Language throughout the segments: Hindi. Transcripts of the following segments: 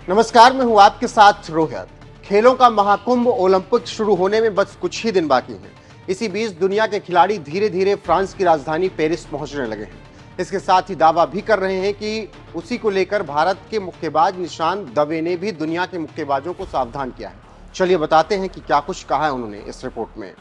नमस्कार, मैं हूं आपके साथ रोहित। खेलों का महाकुंभ ओलंपिक शुरू होने में बस कुछ ही दिन बाकी हैं। इसी बीच दुनिया के खिलाड़ी धीरे धीरे फ्रांस की राजधानी पेरिस पहुंचने लगे हैं। इसके साथ ही दावा भी कर रहे हैं कि उसी को लेकर भारत के मुक्केबाज निशांत दवे ने भी दुनिया के मुक्केबाजों को सावधान किया है। चलिए बताते हैं कि क्या कुछ कहा है उन्होंने इस रिपोर्ट में।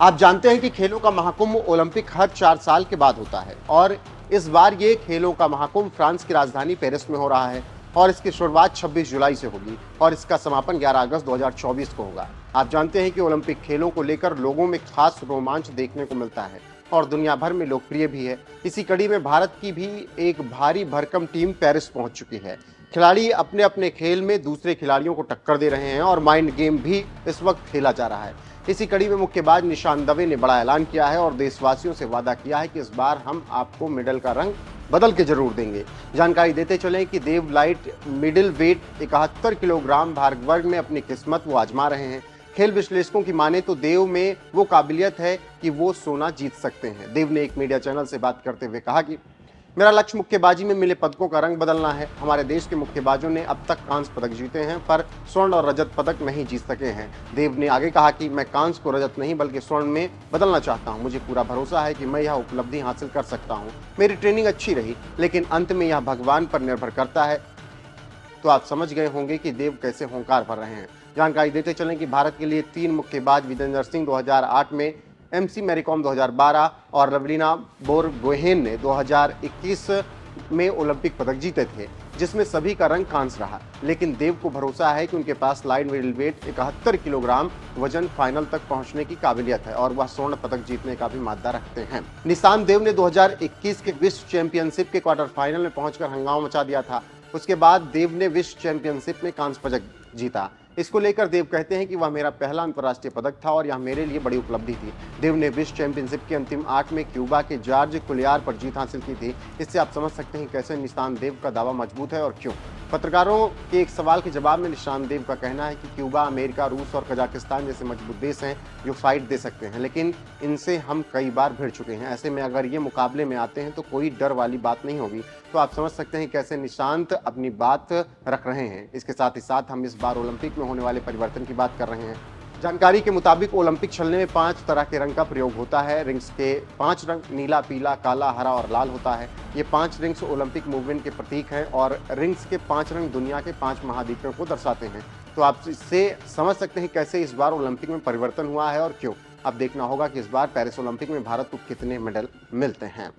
आप जानते हैं कि खेलों का महाकुंभ ओलंपिक हर 4 साल के बाद होता है और इस बार ये खेलों का महाकुंभ फ्रांस की राजधानी पेरिस में हो रहा है और इसकी शुरुआत 26 जुलाई से होगी और इसका समापन 11 अगस्त 2024 को होगा। आप जानते हैं कि ओलंपिक खेलों को लेकर लोगों में खास रोमांच देखने को मिलता है और दुनिया भर में लोकप्रिय भी है। इसी कड़ी में भारत की भी एक भारी भरकम टीम पेरिस पहुंच चुकी है। खिलाड़ी अपने अपने खेल में दूसरे खिलाड़ियों को टक्कर दे रहे हैं और माइंड गेम भी इस वक्त खेला जा रहा है। इसी कड़ी में मुक्केबाज निशांत दवे ने बड़ा ऐलान किया है और देशवासियों से वादा किया है कि इस बार हम आपको मेडल का रंग बदल के जरूर देंगे। जानकारी देते चलें कि देव लाइट मिडिल वेट 71 किलोग्राम भार वर्ग में अपनी किस्मत वो आजमा रहे हैं। खेल विश्लेषकों की माने तो देव में वो काबिलियत है कि वो सोना जीत सकते हैं। देव ने एक मीडिया चैनल से बात करते हुए कहा कि मेरा लक्ष्य मुक्केबाजी में मिले पदकों का रंग बदलना है। हमारे देश के मुक्केबाजों ने अब तक कांस्य पदक जीते हैं पर स्वर्ण और रजत पदक नहीं जीत सके हैं। देव ने आगे कहा कि मैं कांस्य को रजत नहीं बल्कि स्वर्ण में बदलना चाहता हूं। मुझे पूरा भरोसा है कि मैं यह उपलब्धि हासिल कर सकता हूं। मेरी ट्रेनिंग अच्छी रही लेकिन अंत में यह भगवान पर निर्भर करता है। तो आप समझ गए होंगे कि देव कैसे होंकार भर रहे हैं। जानकारी देते चलें कि भारत के लिए 3 मुक्केबाज विजेंदर सिंह 2008 में, एमसी मैरीकॉम 2012 और रवलीना बोरगोहेन ने 2021 में ओलंपिक पदक जीते थे, जिसमें सभी का रंग कांस्य रहा। लेकिन देव को भरोसा है कि उनके पास लाइट मिडिल वेट 71 किलोग्राम वजन फाइनल तक पहुंचने की काबिलियत है और वह स्वर्ण पदक जीतने का भी मादा रखते हैं। निशांत देव ने 2021 के विश्व चैंपियनशिप के क्वार्टर फाइनल में पहुंचकर हंगामा मचा दिया था। उसके बाद देव ने विश्व चैंपियनशिप में कांस्य पदक जीता। इसको लेकर देव कहते हैं कि वह मेरा पहला अंतर्राष्ट्रीय पदक था और यह मेरे लिए बड़ी उपलब्धि थी। देव ने विश्व चैंपियनशिप के अंतिम 8 में क्यूबा के जॉर्ज कुलियार पर जीत हासिल की थी। इससे आप समझ सकते हैं कैसे निशांत देव का दावा मजबूत है और क्यों। पत्रकारों के एक सवाल के जवाब में निशांत देव का कहना है कि क्यूबा, अमेरिका, रूस और कजाकिस्तान जैसे मजबूत देश हैं जो फाइट दे सकते हैं, लेकिन इनसे हम कई बार भिड़ चुके हैं। ऐसे में अगर ये मुकाबले में आते हैं तो कोई डर वाली बात नहीं होगी। तो आप समझ सकते हैं कैसे निशांत अपनी बात रख रहे हैं। इसके साथ ही साथ हम इस बार ओलंपिक में होने वाले परिवर्तन की बात कर रहे हैं। जानकारी के मुताबिक ओलंपिक छलने में 5 तरह के रंग का प्रयोग होता है। रिंग्स के 5 रंग नीला, पीला, काला, हरा और लाल होता है। ये 5 रिंग्स ओलंपिक मूवमेंट के प्रतीक हैं और रिंग्स के 5 रंग दुनिया के 5 महाद्वीपों को दर्शाते हैं। तो आप इससे समझ सकते हैं कैसे इस बार ओलंपिक में परिवर्तन हुआ है और क्यों। अब देखना होगा कि इस बार पेरिस ओलंपिक में भारत को कितने मेडल मिलते हैं।